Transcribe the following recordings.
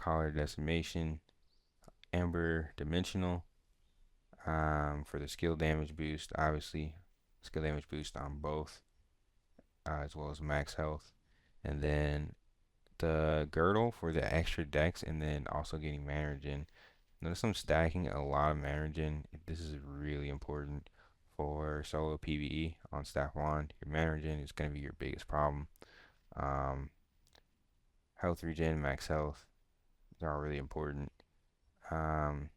Collar Decimation, Amber Dimensional. For the skill damage boost, obviously, skill damage boost on both, as well as max health. And then the girdle for the extra dex, and then also getting mana regen. Notice I'm stacking a lot of mana regen. This is really important for solo PVE on staff wand. Your mana regen is going to be your biggest problem. Um, Health regen, max health, they're all really important. Um,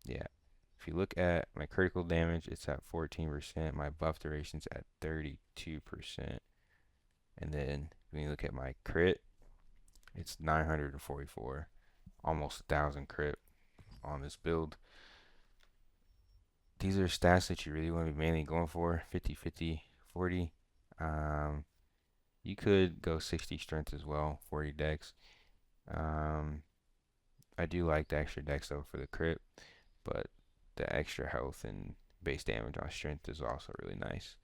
yeah. If you look at my critical damage, it's at 14%. My buff duration's at 32%. And then when you look at my crit, it's 944. Almost 1,000 crit on this build. These are stats that you really want to be mainly going for. 50, 50, 40. You could go 60 strength as well, 40 dex. I do like the extra dex though for the crit, but the extra health and base damage on strength is also really nice.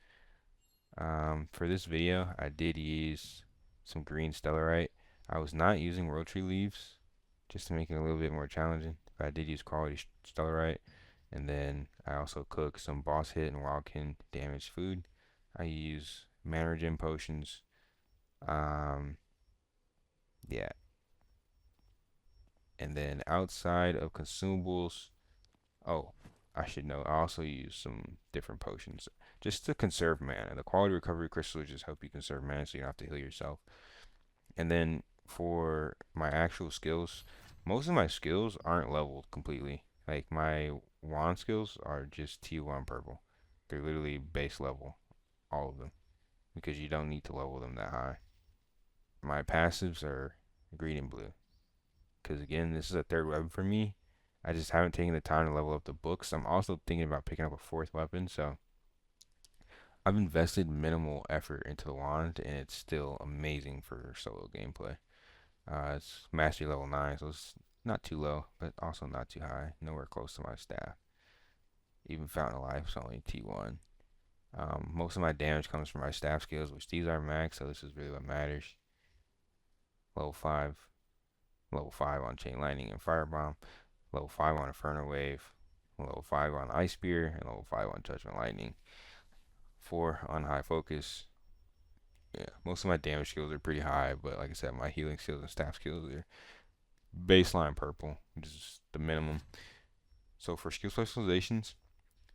For this video, I did use some green stellarite. I was not using world tree leaves just to make it a little bit more challenging, but I did use quality stellarite. And then I also cook some boss hit and wildkin damage food. I use mana regen potions. Yeah. And then outside of consumables, oh, I should know, I also use some different potions just to conserve mana. The quality recovery crystals just help you conserve mana so you don't have to heal yourself. And then for my actual skills, most of my skills aren't leveled completely. Like my wand skills are just T1 purple. They're literally base level, all of them, because you don't need to level them that high. My passives are green and blue, because again, this is a third weapon for me. I just haven't taken the time to level up the books. I'm also thinking about picking up a fourth weapon, so I've invested minimal effort into the wand, and it's still amazing for solo gameplay. It's mastery level 9, so it's not too low, but also not too high. Nowhere close to my staff. Even Fountain of Life is only T1. Most of my damage comes from my staff skills, which these are max, so this is really what matters. Level 5. Level 5 on Chain Lightning and Firebomb. Level 5 on Inferno Wave. Level 5 on Ice Spear. And level 5 on Judgment Lightning. 4 on High Focus. Yeah, most of my damage skills are pretty high, but like I said, my healing skills and staff skills are baseline purple, which is the minimum. So for skill specializations,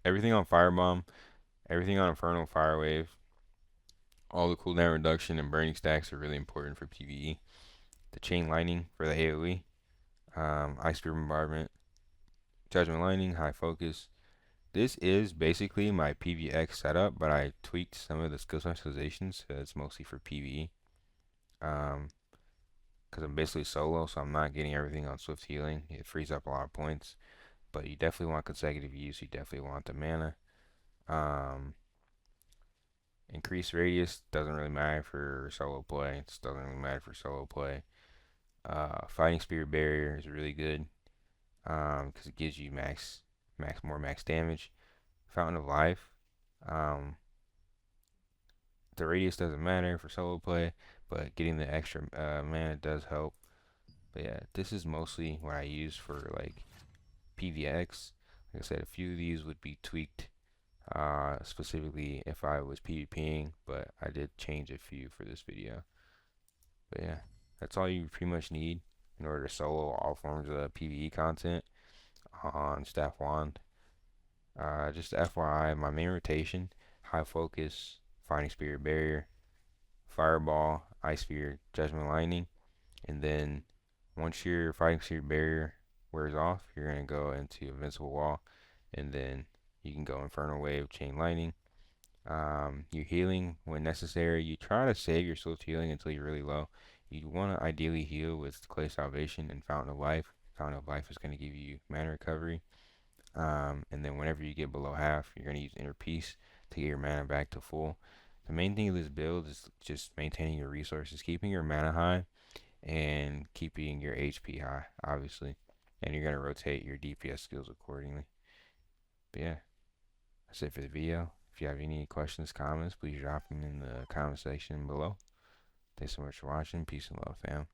everything on Firebomb, everything on Inferno Fire Wave, all the cooldown reduction and burning stacks are really important for PvE. The Chain Lightning for the AoE, Ice Spear Bombardment, Judgment Lightning, High Focus. This is basically my PvX setup, but I tweaked some of the skill specializations, so it's mostly for PvE. Because I'm basically solo, so I'm not getting everything on Swift Healing. It frees up a lot of points, but you definitely want consecutive use. You definitely want the mana. Increased radius doesn't really matter for solo play. It doesn't really matter for solo play. Fighting Spirit Barrier is really good because it gives you more max damage. Fountain of Life. The radius doesn't matter for solo play, but getting the extra mana does help. But yeah, this is mostly what I use for like PVX. Like I said, a few of these would be tweaked specifically if I was PvPing, but I did change a few for this video. But yeah, that's all you pretty much need in order to solo all forms of PvE content on Staff Wand. Just FYI, my main rotation, High Focus, Fighting Spirit Barrier, Fireball, Ice Spear, Judgment Lightning, and then once your Fighting Spirit Barrier wears off, you're going to go into Invincible Wall, and then you can go Inferno Wave, Chain Lightning. Your healing when necessary. You try to save your swift healing until you're really low. You want to ideally heal with Clay Salvation and Fountain of Life. Fountain of Life is going to give you mana recovery. And then whenever you get below half, you're going to use Inner Peace to get your mana back to full. The main thing of this build is just maintaining your resources, keeping your mana high, and keeping your HP high, obviously. And you're going to rotate your DPS skills accordingly. But yeah, that's it for the video. If you have any questions, comments, please drop them in the comment section below. Thanks so much for watching. Peace and love, fam.